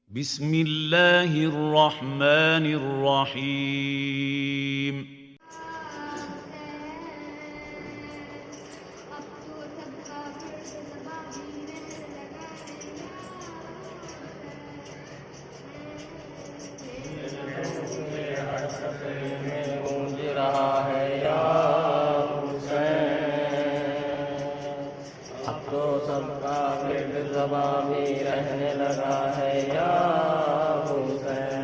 بسم الله الرحمن الرحيم गूंज रहा है या हुसैन, अब तो सबका विर्द ज़बां भी रहने लगा है या हुसैन।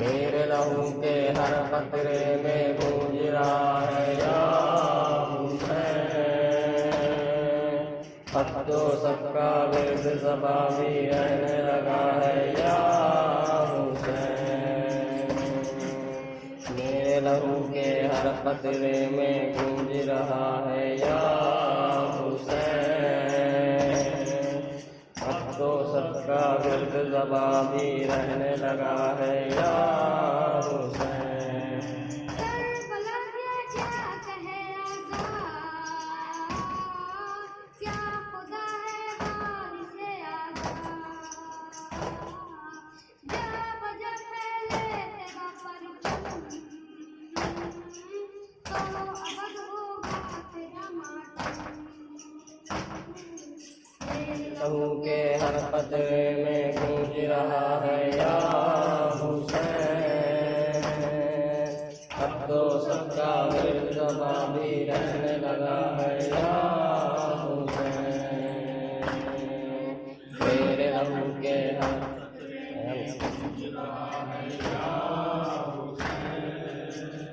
मेरे लहू के हर कतरे में गूंज रहा है या हुसैन, अब तो सबका विर्द ज़बां भी रहने लगा है या हुसैन। मेरे लहू के हर कतरे में गूंज रहा है या हुसैन, अब तो सबका विर्द ज़बां भी रहने लगा है या हुसैन। लहू के हर कतरे में गूंज रहा है या हुसैन, अब तो सबका विर्द ज़बां भी रहने लगा है या हुसैन। मेरे लहू के हर